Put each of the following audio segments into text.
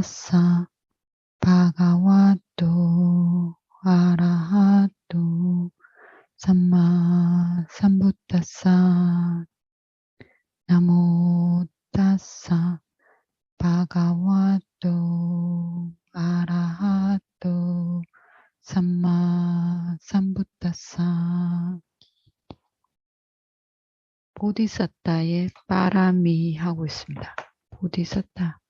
타사 바가와토 아라하토 삼마 삼부타사 나모 타사 바가와토 아라하토 삼마 삼부타사. 보디사타의 빠람이 하고 있습니다. 보디사타,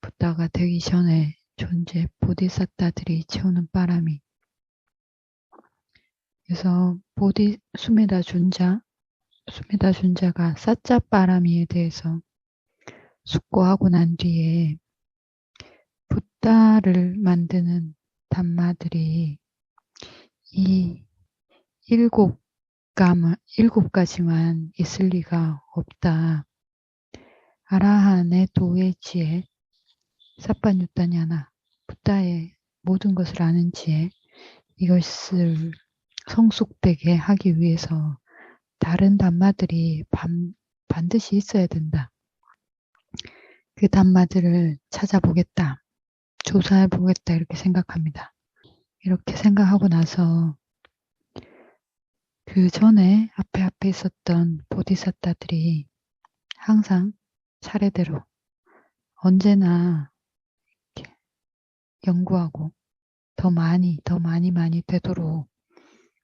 부다가 되기 전에 존재 보디사타들이 채우는 빠람이. 그래서 수메다 준자가 사짜 빠람이에 대해서 숙고하고 난 뒤에 부다를 만드는 담마들이 이 일곱 가지만 있을 리가 없다. 아라한의 도의 사빠뉴타냐나 부다의 모든 것을 아는 지혜, 이것을 성숙되게 하기 위해서 다른 담마들이 반드시 있어야 된다. 그 담마들을 찾아보겠다, 조사해보겠다, 이렇게 생각합니다. 이렇게 생각하고 나서 그 전에 앞에 있었던 보디사타들이 항상 차례대로 언제나 이렇게 연구하고 더 많이 되도록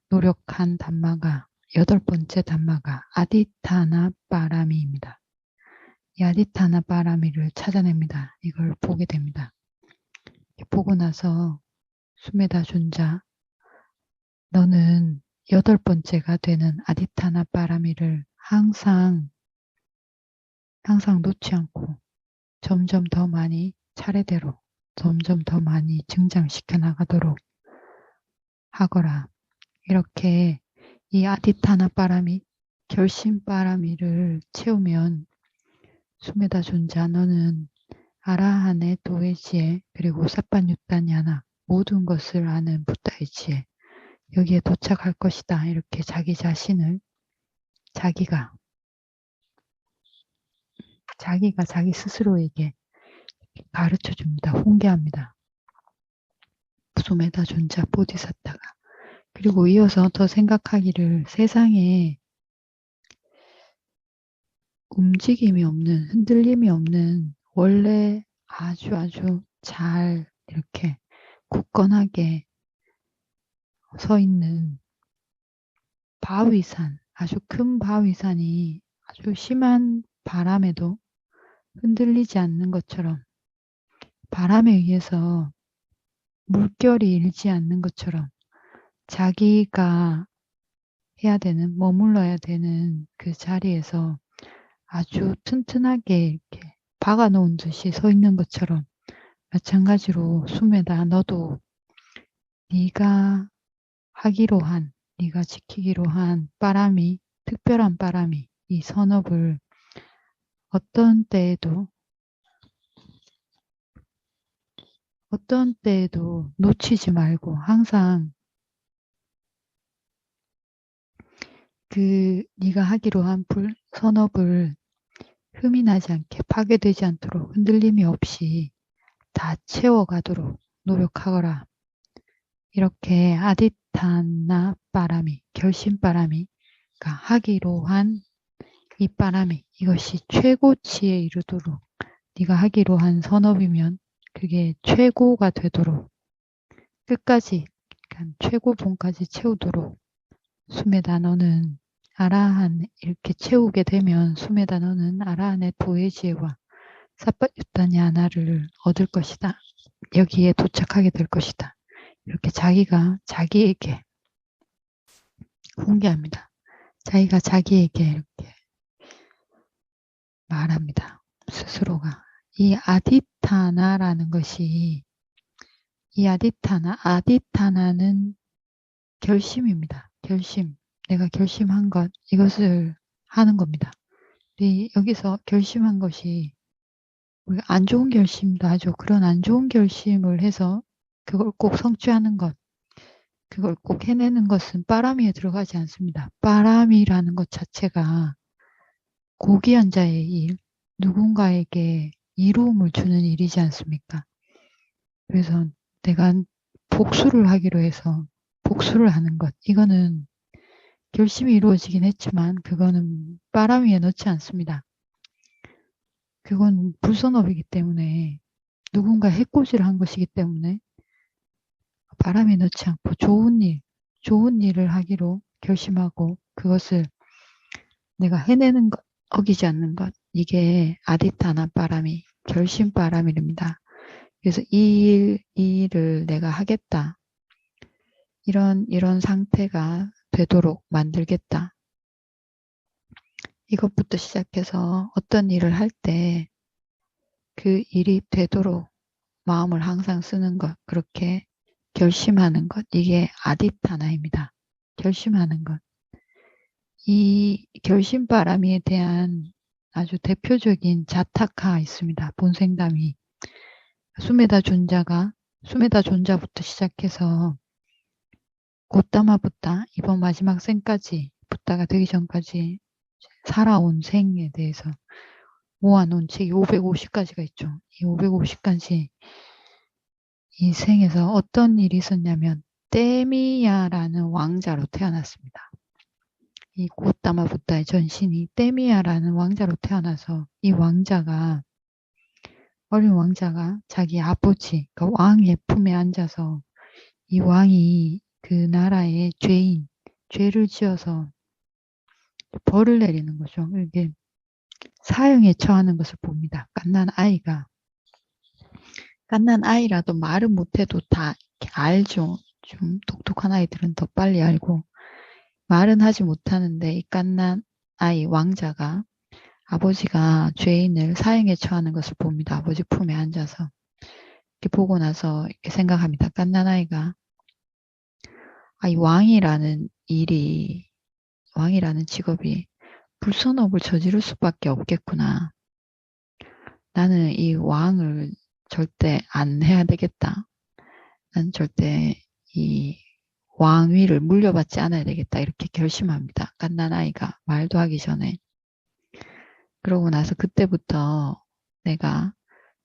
노력한 담마가 8번째 담마가 아디타나 빠라미입니다. 이 아디타나 빠라미를 찾아냅니다. 이걸 보게 됩니다. 보고 나서 수메다 준자, 너는 8번째가 되는 아디타나 빠라미를 항상 놓지 않고 점점 더 많이 차례대로 점점 더 많이 증장시켜 나가도록 하거라. 이렇게 이 아디타나 빠라미, 결심 빠라미를 채우면 수메다 존자, 너는 아라한의 도의 지혜, 그리고 사빠뉴타냐나 모든 것을 아는 부다의 지혜, 여기에 도착할 것이다. 이렇게 자기 자신을 자기가 자기 스스로에게 가르쳐 줍니다. 홍계합니다. 수메다 존자 보디사타가. 그리고 이어서 더 생각하기를, 세상에 움직임이 없는, 흔들림이 없는, 원래 아주 잘 이렇게 굳건하게 서 있는 바위산, 아주 큰 바위산이 아주 심한 바람에도 흔들리지 않는 것처럼, 바람에 의해서 물결이 일지 않는 것처럼 자기가 머물러야 되는 그 자리에서 아주 튼튼하게 이렇게 박아놓은 듯이 서 있는 것처럼, 마찬가지로 수메다, 너도 네가 지키기로 한 빠람이, 특별한 빠람이, 이 선업을 어떤 때에도 놓치지 말고 항상 네가 하기로 한 선업을 흠이 나지 않게, 파괴되지 않도록, 흔들림이 없이 다 채워가도록 노력하거라. 이렇게 아디타나 빠라미, 결심 빠라미가 하기로 한 이 빠라미, 이것이 최고치에 이르도록, 네가 하기로 한 선업이면 그게 최고가 되도록, 끝까지, 그러니까 최고봉까지 채우도록, 수메다, 너는 아라한, 이렇게 채우게 되면 수메다, 너는 아라한의 도의 지혜와 사빠유타냐나를 얻을 것이다. 여기에 도착하게 될 것이다. 이렇게 자기가 자기에게 공개합니다. 자기가 자기에게 이렇게 말합니다. 스스로가. 이 아디타나라는 것이, 아디타나는 결심입니다. 결심. 내가 결심한 것, 이것을 하는 겁니다. 여기서 결심한 것이 안 좋은 결심도 하죠. 그런 안 좋은 결심을 해서 그걸 꼭 성취하는 것, 그걸 꼭 해내는 것은 빠라미에 들어가지 않습니다. 빠라미라는 것 자체가 고귀한 자의 일, 누군가에게 이로움을 주는 일이지 않습니까? 그래서 내가 복수를 하기로 해서 복수를 하는 것, 이거는 결심이 이루어지긴 했지만 그거는 바람 위에 넣지 않습니다. 그건 불선업이기 때문에 누군가 해코지를 한 것이기 때문에 바람에 넣지 않고 좋은 일을 하기로 결심하고 그것을 내가 해내는 것, 어기지 않는 것, 이게 아디타나 바람이 결심 바람이랍니다. 그래서 이 일을 내가 하겠다. 이런 상태가 되도록 만들겠다. 이것부터 시작해서 어떤 일을 할 때 그 일이 되도록 마음을 항상 쓰는 것, 그렇게 결심하는 것, 이게 아디타나입니다. 결심하는 것. 이 결심바람이에 대한 아주 대표적인 자타카 있습니다. 본생담이. 수메다 존자부터 시작해서 고타마 붓다, 이번 마지막 생까지, 붓다가 되기 전까지 살아온 생에 대해서 모아놓은 책이 550가지가 있죠. 이 550가지 이 생에서 어떤 일이 있었냐면 때미야라는 왕자로 태어났습니다. 이 고타마 붓다의 전신이 때미야라는 왕자로 태어나서 이 왕자가 어린 왕자가 자기 아버지 그러니까 왕의 품에 앉아서 이 왕이 그 나라의 죄를 지어서 벌을 내리는 거죠. 이게 사형에 처하는 것을 봅니다. 갓난 아이라도 말은 못해도 다 알죠. 좀 똑똑한 아이들은 더 빨리 알고 말은 하지 못하는데 이 갓난 아이 왕자가 아버지가 죄인을 사형에 처하는 것을 봅니다. 아버지 품에 앉아서 이렇게 보고 나서 이렇게 생각합니다. 갓난 아이가 이 왕이라는 직업이 불선업을 저지를 수밖에 없겠구나. 나는 이 왕을 절대 안 해야 되겠다. 난 절대 이 왕위를 물려받지 않아야 되겠다. 이렇게 결심합니다. 갓난 아이가 말도 하기 전에. 그러고 나서 그때부터 내가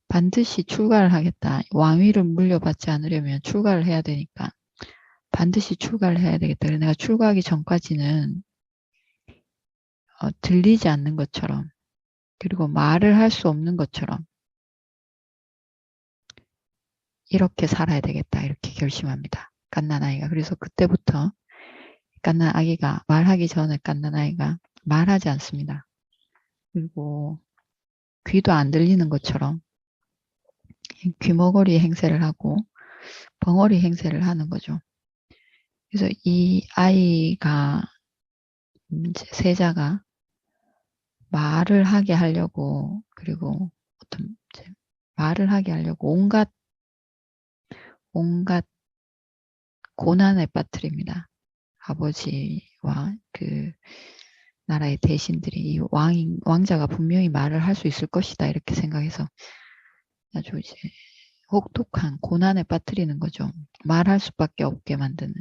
반드시 출가를 하겠다. 왕위를 물려받지 않으려면 출가를 해야 되니까 반드시 출가를 해야 되겠다. 그래서 내가 출가하기 전까지는 들리지 않는 것처럼 그리고 말을 할 수 없는 것처럼 이렇게 살아야 되겠다. 이렇게 결심합니다. 갓난아이가. 그래서 그때부터 갓난아기가 말하기 전에 갓난아이가 말하지 않습니다. 그리고 귀도 안 들리는 것처럼 귀머거리 행세를 하고 벙어리 행세를 하는 거죠. 그래서 이 아이가 이제 세자가 말을 하게 하려고 그리고 어떤 이제 말을 하게 하려고 온갖 고난에 빠뜨립니다. 아버지와 그 나라의 대신들이 이 왕자가 분명히 말을 할 수 있을 것이다 이렇게 생각해서 아주 이제 혹독한 고난에 빠뜨리는 거죠. 말할 수밖에 없게 만드는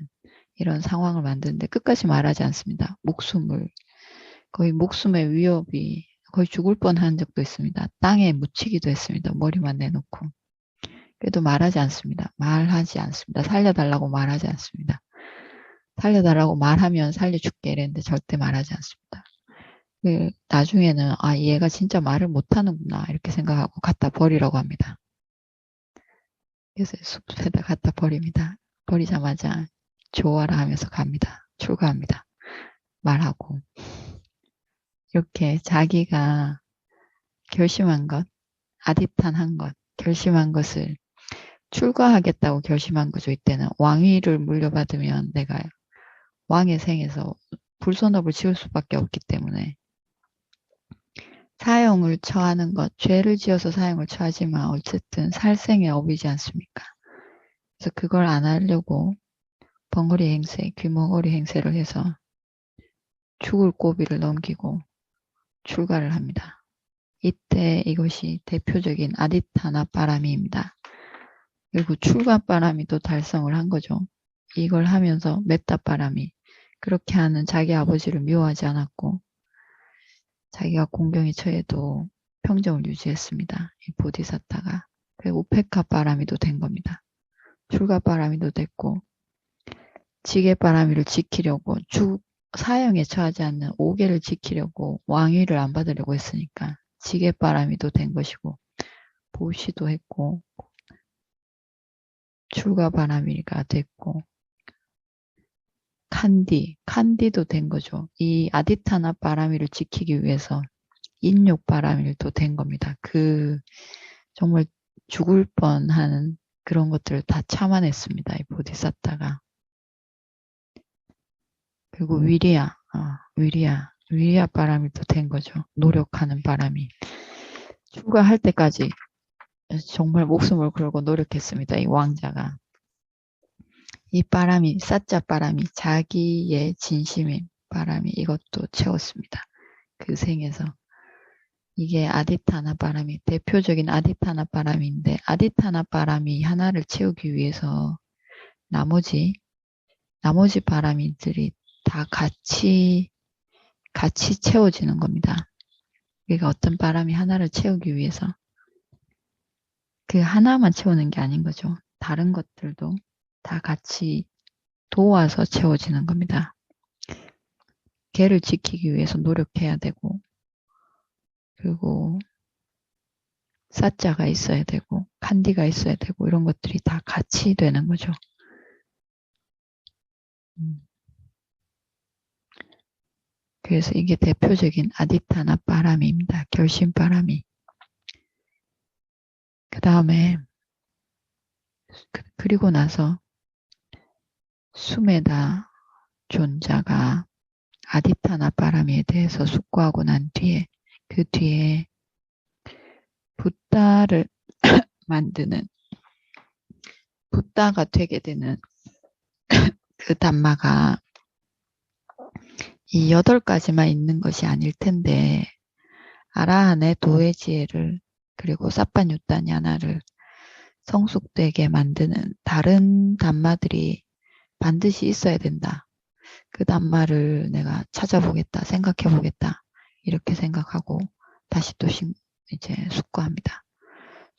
이런 상황을 만드는데 끝까지 말하지 않습니다. 거의 목숨의 위협이 거의 죽을 뻔한 적도 있습니다. 땅에 묻히기도 했습니다. 머리만 내놓고. 그래도 말하지 않습니다. 살려달라고 말하지 않습니다. 살려달라고 말하면 살려줄게 이랬는데 절대 말하지 않습니다. 나중에는 얘가 진짜 말을 못하는구나 이렇게 생각하고 갖다 버리라고 합니다. 그래서 숲에다 갖다 버립니다. 버리자마자 좋아라 하면서 갑니다. 출가합니다. 말하고 이렇게 자기가 결심한 것, 아디탄한 것, 결심한 것을 출가하겠다고 결심한 거죠. 이때는 왕위를 물려받으면 내가 왕의 생에서 불선업을 지을 수밖에 없기 때문에 사형을 처하는 것, 죄를 지어서 사형을 처하지만 어쨌든 살생의 업이지 않습니까? 그래서 그걸 안 하려고 벙어리 행세, 귀머거리 행세를 해서 죽을 고비를 넘기고 출가를 합니다. 이때 이것이 대표적인 아디타나 바람이입니다. 그리고 출가 바람이 또 달성을 한 거죠. 이걸 하면서 메타 바람이 그렇게 하는 자기 아버지를 미워하지 않았고 자기가 공경에 처해도 평정을 유지했습니다. 이 보디사타가. 그리고 우페카바라미도 된 겁니다. 출가바라미도 됐고, 지게바라미를 지키려고 사형에 처하지 않는 5계를 지키려고 왕위를 안 받으려고 했으니까 지게바라미도 된 것이고, 보시도 했고, 출가바라미가 됐고, 칸디도 된 거죠. 이 아디타나 바라미를 지키기 위해서 인욕 바라미도 된 겁니다. 정말 죽을 뻔한 그런 것들을 다 참아냈습니다. 이 보디사타가. 그리고 위리아 바라미도 된 거죠. 노력하는 바람이. 출가할 때까지 정말 목숨을 걸고 노력했습니다. 이 왕자가. 이 바람이, 사짜 바람이, 자기의 진심인 바람이 이것도 채웠습니다. 그 생에서. 이게 아디타나 바람이, 대표적인 아디타나 바람인데, 아디타나 바람이 하나를 채우기 위해서 나머지 바람이들이 다 같이 채워지는 겁니다. 그러니까 어떤 바람이 하나를 채우기 위해서 그 하나만 채우는 게 아닌 거죠. 다른 것들도 다 같이 도와서 채워지는 겁니다. 개를 지키기 위해서 노력해야 되고, 그리고 사자가 있어야 되고, 칸디가 있어야 되고, 이런 것들이 다 같이 되는 거죠. 그래서 이게 대표적인 아디타나 바람입니다. 결심 바람이. 그 다음에 그리고 나서 수메다 존자가 아디타나 바람에 대해서 숙고하고 난 뒤에 그 뒤에 붓다를 만드는 붓다가 되게 되는 그 담마가 이 8가지만 있는 것이 아닐 텐데 아라한의 도해지혜를 그리고 사빠뉴타냐나를 성숙되게 만드는 다른 담마들이 반드시 있어야 된다. 그 담마를 내가 찾아보겠다, 생각해보겠다 이렇게 생각하고 다시 또 이제 숙고합니다.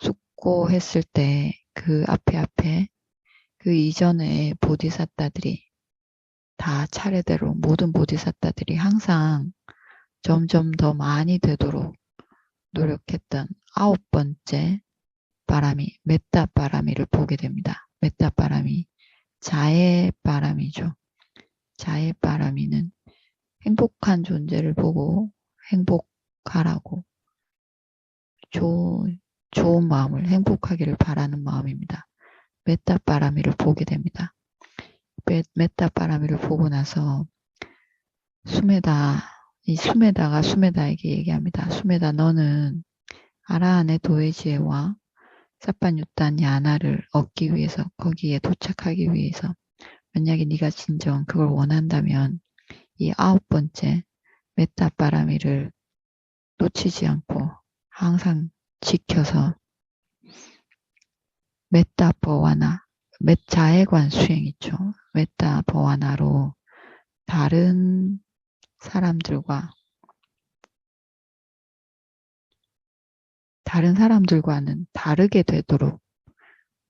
숙고했을 때 그 앞에 그 이전에 보디사타들이 다 차례대로 모든 보디사타들이 항상 점점 더 많이 되도록 노력했던 9번째 바람이 메타 바람이를 보게 됩니다. 메타 바람이 자애 바람이죠. 자애 바람이는 행복한 존재를 보고 행복하라고 좋은 마음을 행복하기를 바라는 마음입니다. 메타 바람이를 보게 됩니다. 메타 바람이를 보고 나서 수메다가 수메다에게 얘기합니다. 수메다 너는 아라한의 도해지혜와 사빠뉴타냐나를 얻기 위해서 거기에 도착하기 위해서 만약에 네가 진정 그걸 원한다면 이 9번째 메타 바라미를 놓치지 않고 항상 지켜서 메타 버와나 자해관 수행 있죠. 메타 버와나로 다른 사람들과는 다르게 되도록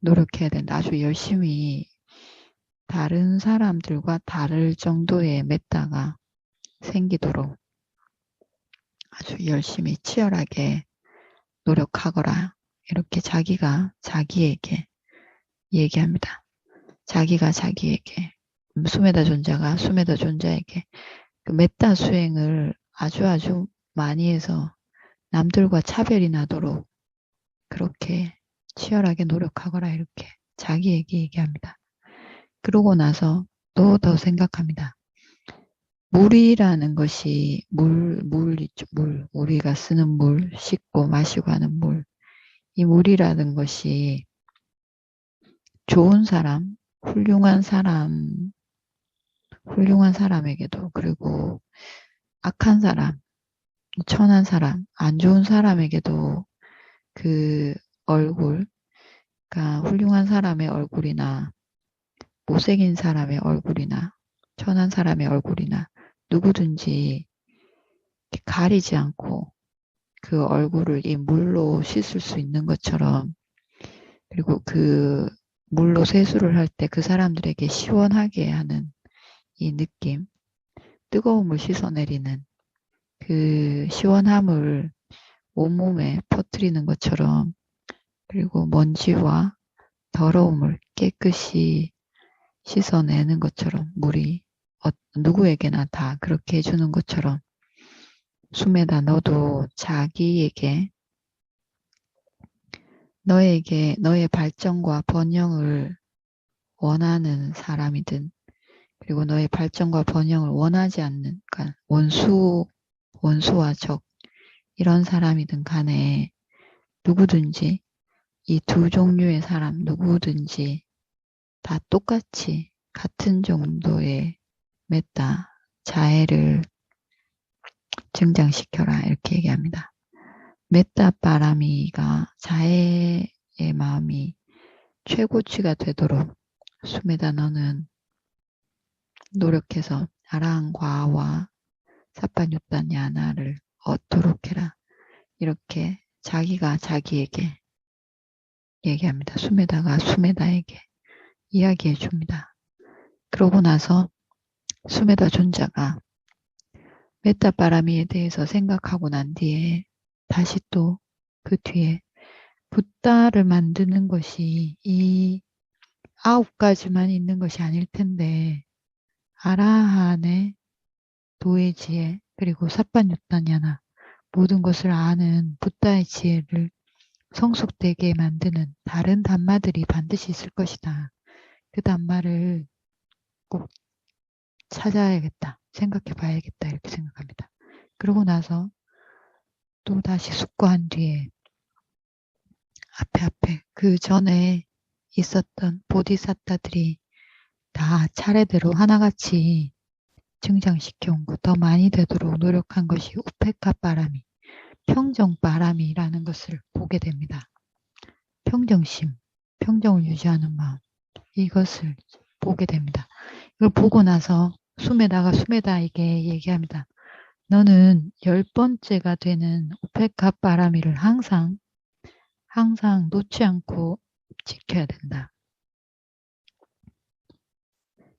노력해야 된다. 아주 열심히 다른 사람들과 다를 정도의 메타가 생기도록 아주 열심히 치열하게 노력하거라. 이렇게 자기가 자기에게 얘기합니다. 자기가 자기에게 수메다 존자가 수메다 존자에게 그 메타 수행을 아주 많이 해서 남들과 차별이 나도록 그렇게 치열하게 노력하거라 이렇게 자기에게 얘기합니다. 그러고 나서 또 더 생각합니다. 물이라는 것이 물 있죠. 물. 우리가 쓰는 물, 씻고 마시고 하는 물. 이 물이라는 것이 좋은 사람, 훌륭한 사람에게도 그리고 악한 사람, 천한 사람, 안 좋은 사람에게도 그 얼굴, 그러니까 훌륭한 사람의 얼굴이나 못생긴 사람의 얼굴이나 천한 사람의 얼굴이나 누구든지 가리지 않고 그 얼굴을 이 물로 씻을 수 있는 것처럼, 그리고 그 물로 세수를 할 때 그 사람들에게 시원하게 하는 이 느낌, 뜨거움을 씻어내리는 그 시원함을 온몸에 퍼뜨리는 것처럼, 그리고 먼지와 더러움을 깨끗이 씻어내는 것처럼, 물이 누구에게나 다 그렇게 해주는 것처럼, 숨에다 너도 자기에게, 너에게 너의 발전과 번영을 원하는 사람이든, 그리고 너의 발전과 번영을 원하지 않는, 그러니까 원수와 적, 이런 사람이든 간에 누구든지, 이 두 종류의 사람 누구든지 다 똑같이 같은 정도의 메타, 자애를 증장시켜라, 이렇게 얘기합니다. 메타 바라미가 자애의 마음이 최고치가 되도록 숨에다 너는 노력해서 아라한과와 사파뉴타냐나를 얻도록 해라. 이렇게 자기가 자기에게 얘기합니다. 숨에다가 숨에다에게 이야기해 줍니다. 그러고 나서 숨에다 존자가 메타바라미에 대해서 생각하고 난 뒤에 다시 또 그 뒤에 붓다를 만드는 것이 이 9가지만 있는 것이 아닐 텐데, 아라한의 도의 지혜, 그리고 사파뉴타냐나, 모든 것을 아는 붓다의 지혜를 성숙되게 만드는 다른 단마들이 반드시 있을 것이다. 그 단마를 꼭 찾아야겠다, 생각해 봐야겠다, 이렇게 생각합니다. 그러고 나서 또 다시 숙고한 뒤에 앞에 그 전에 있었던 보디사타들이 다 차례대로 하나같이 증장시켜온 것, 더 많이 되도록 노력한 것이 우페카 바람이, 평정 바람이라는 것을 보게 됩니다. 평정심, 평정을 유지하는 마음, 이것을 보게 됩니다. 이걸 보고 나서 숨에다에게 얘기합니다. 너는 10번째가 되는 우페카 바라미를 항상 놓지 않고 지켜야 된다.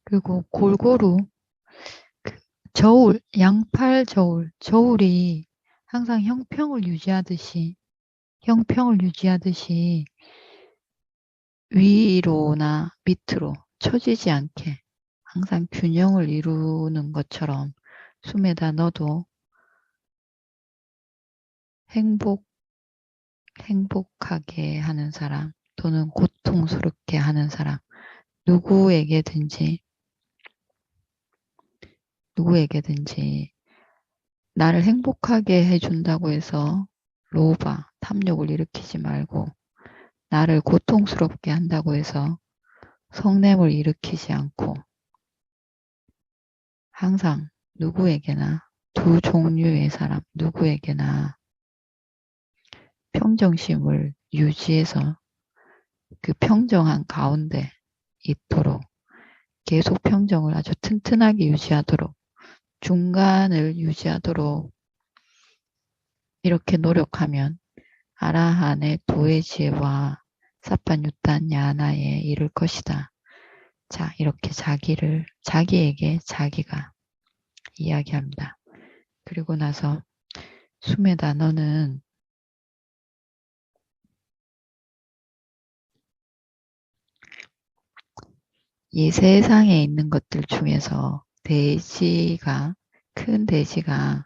그리고 골고루 양팔 저울이 항상 형평을 유지하듯이 위로나 밑으로 처지지 않게 항상 균형을 이루는 것처럼 숨에다 너도 행복하게 하는 사람 또는 고통스럽게 하는 사람, 누구에게든지 나를 행복하게 해준다고 해서 로바, 탐욕을 일으키지 말고, 나를 고통스럽게 한다고 해서 성냄을 일으키지 않고, 항상 누구에게나, 두 종류의 사람 누구에게나 평정심을 유지해서 그 평정한 가운데 있도록, 계속 평정을 아주 튼튼하게 유지하도록, 중간을 유지하도록 이렇게 노력하면 아라한의 도의 지혜와 사파뉴타냐나에 이를 것이다. 자, 이렇게 자기에게 자기가 이야기합니다. 그리고 나서 숨에다 너는 이 세상에 있는 것들 중에서 큰 돼지가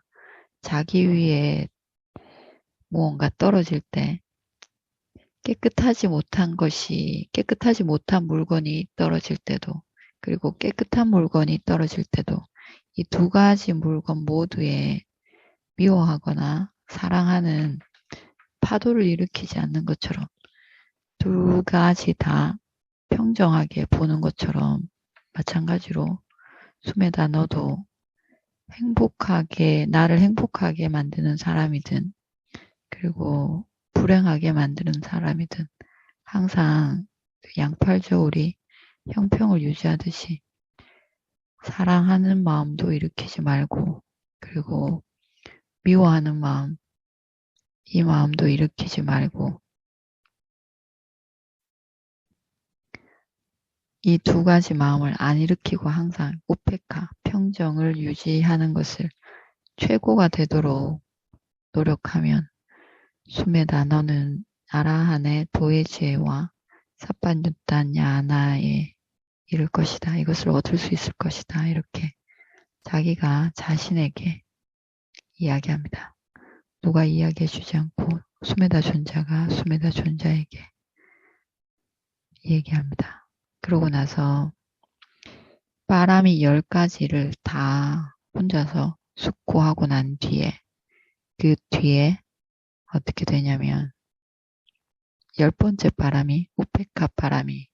자기 위에 무언가 떨어질 때 깨끗하지 못한 물건이 떨어질 때도, 그리고 깨끗한 물건이 떨어질 때도 이 두 가지 물건 모두에 미워하거나 사랑하는 파도를 일으키지 않는 것처럼, 두 가지 다 평정하게 보는 것처럼, 마찬가지로 숨에다 너도 나를 행복하게 만드는 사람이든, 그리고 불행하게 만드는 사람이든 항상 양팔 저울이 형평을 유지하듯이 사랑하는 마음도 일으키지 말고, 그리고 미워하는 마음, 이 마음도 일으키지 말고 이 두 가지 마음을 안 일으키고 항상 우페카, 평정을 유지하는 것을 최고가 되도록 노력하면 수메다 너는 아라한의 도의지혜와 사판유탄 야나에 이를 것이다. 이것을 얻을 수 있을 것이다. 이렇게 자기가 자신에게 이야기합니다. 누가 이야기해 주지 않고 수메다 존자가 수메다 존자에게 얘기합니다. 그러고 나서 바람이 10가지를 다 혼자서 숙고하고 난 뒤에 그 뒤에 어떻게 되냐면 10번째 바람이 우페카 바람이까지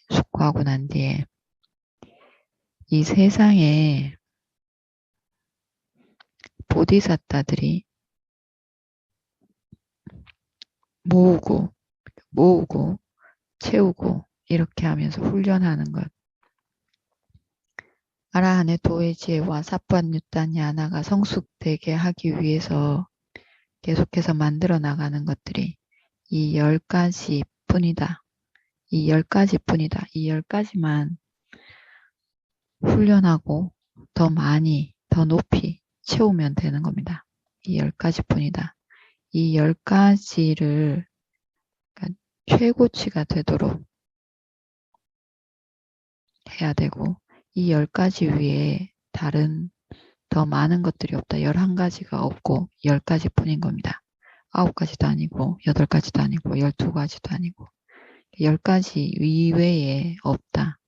숙고하고 난 뒤에 이 세상에 보디사tta들이 모으고 채우고 이렇게 하면서 훈련하는 것. 아라한의 도의 지혜와 사판유탄 야나가 성숙되게 하기 위해서 계속해서 만들어 나가는 것들이 이 10가지 뿐이다. 이 10가지 뿐이다. 이 10가지만 훈련하고 더 많이, 더 높이 채우면 되는 겁니다. 이 10가지 뿐이다. 이 10가지를 그러니까 최고치가 되도록 해야 되고 이 10가지 위에 다른 더 많은 것들이 없다. 11가지가 없고 10가지 뿐인 겁니다. 9가지도 아니고 8가지도 아니고 12가지도 아니고 10가지 이외에 없다.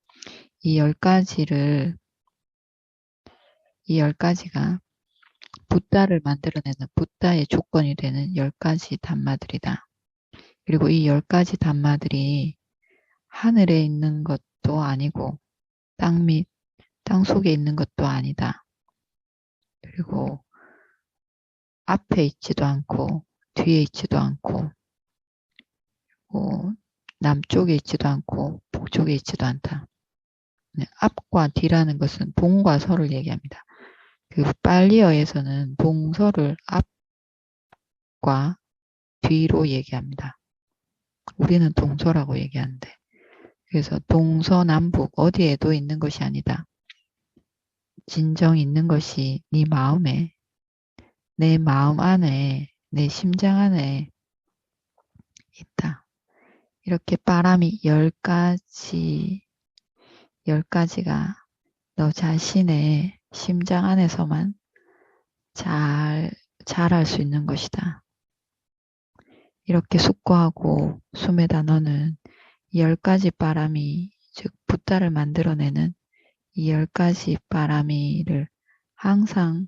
이 10가지가 붓다를 만들어내는 붓다의 조건이 되는 10가지 단마들이다. 그리고 이 10가지 단마들이 하늘에 있는 것도 아니고 땅 속에 있는 것도 아니다. 그리고 앞에 있지도 않고 뒤에 있지도 않고 남쪽에 있지도 않고 북쪽에 있지도 않다. 앞과 뒤라는 것은 동과 서를 얘기합니다. 그 빨리어에서는 동서를 앞과 뒤로 얘기합니다. 우리는 동서라고 얘기하는데 그래서 동서남북 어디에도 있는 것이 아니다. 진정 있는 것이 네 마음에 내 마음 안에 내 심장 안에 있다. 이렇게 바람이 10가지가 너 자신의 심장 안에서만 잘할 수 있는 것이다. 이렇게 숙고하고 수메다 너는 10가지 바람이 즉 붓다를 만들어내는 이 10가지 바람이를 항상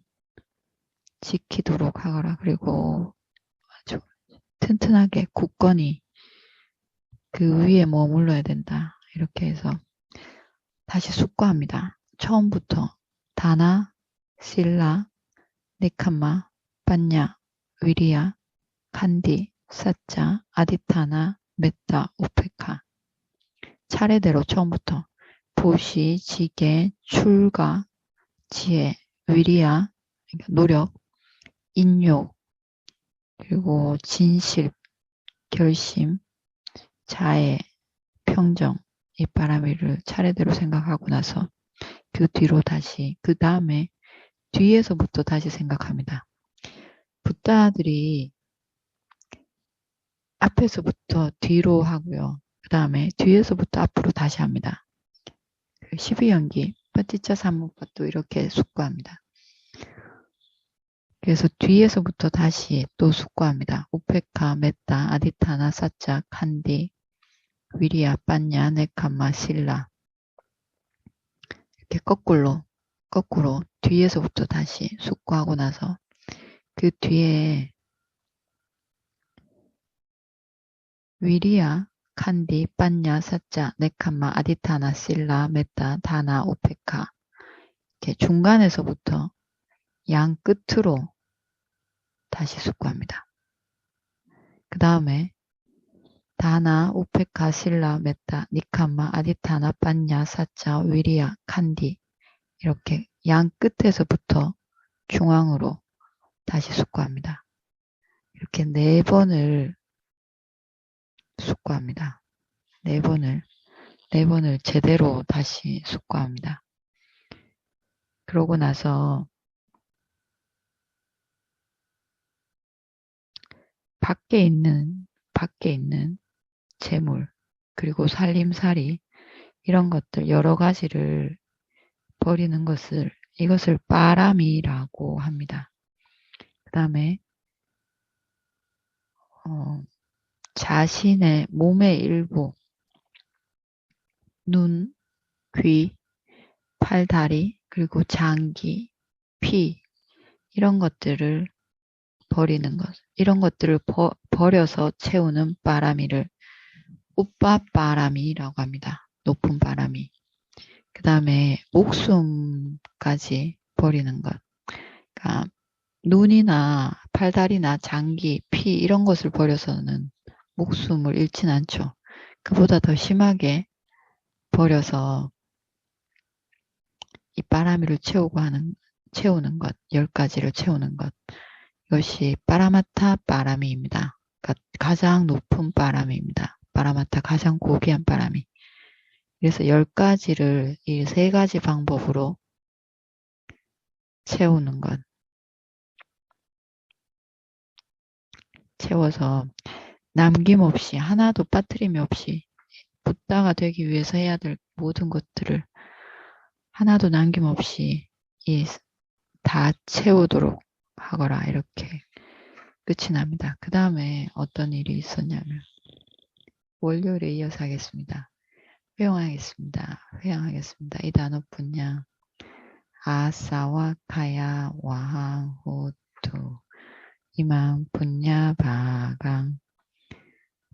지키도록 하거라. 그리고 아주 튼튼하게 굳건히 그 위에 머물러야 된다. 이렇게 해서 다시 숙고합니다. 처음부터 다나, 실라, 니캄마, 판냐, 위리야, 칸디, 사짜, 아디타나, 메타, 우페카 차례대로 처음부터 보시, 지게, 출가, 지혜, 위리야, 그러니까 노력, 인욕, 그리고 진실, 결심, 자애, 평정, 이 바람이를 차례대로 생각하고 나서 그 뒤로 다시 그 다음에 뒤에서부터 다시 생각합니다. 붓다들이 앞에서부터 뒤로 하고요. 그 다음에 뒤에서부터 앞으로 다시 합니다. 12연기, 파티차 사무파도 이렇게 숙고합니다. 그래서 뒤에서부터 다시 또 숙고합니다. 우페카, 메타, 아디타나, 사짜, 칸디, 위리야, 판냐, 네카마, 실라 이렇게 거꾸로 뒤에서부터 다시 숙고하고 나서 그 뒤에 위리야, 칸디, 판냐, 사짜, 네카마, 아디타나, 실라, 메타, 다나, 우페카 이렇게 중간에서부터 양 끝으로 다시 숙고합니다. 그 다음에 다나, 우페카, 실라, 메타, 니캄마, 아디타나, 판냐, 사짜, 위리야, 칸디 이렇게 양 끝에서부터 중앙으로 다시 숙고합니다. 이렇게 4번을 숙고합니다. 4번을 제대로 다시 숙고합니다. 그러고 나서 밖에 있는 재물, 그리고 살림살이, 이런 것들 여러 가지를 버리는 이것을 빠람이라고 합니다. 그 다음에 자신의 몸의 일부, 눈, 귀, 팔, 다리, 그리고 장기, 피, 이런 것들을 버리는 것, 이런 것들을 버려서 채우는 바람이를 우빠바람이라고 합니다. 높은 바람이. 그 다음에 목숨까지 버리는 것. 그러니까 눈이나 팔다리나 장기, 피 이런 것을 버려서는 목숨을 잃진 않죠. 그보다 더 심하게 버려서 이 바람이를 채우는 것, 10가지를 채우는 것. 이것이 빠라마타 바람이입니다. 그러니까 가장 높은 바람입니다. 빠라마타 가장 고귀한 바람이. 그래서 10가지를 이 3가지 방법으로 채우는 것. 채워서 남김없이 하나도 빠뜨림이 없이 붓다가 되기 위해서 해야 될 모든 것들을 하나도 남김없이 다 채우도록 하거라. 이렇게 끝이 납니다. 그 다음에 어떤 일이 있었냐면 월요일에 이어서 하겠습니다. 회용하겠습니다. 이 단어 분량 아사와 카야 와항 호투 이망 분야 바강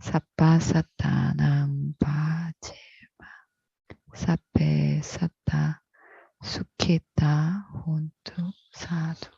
사빠사타낭 바제마 사페 사타 수키타 혼투 사두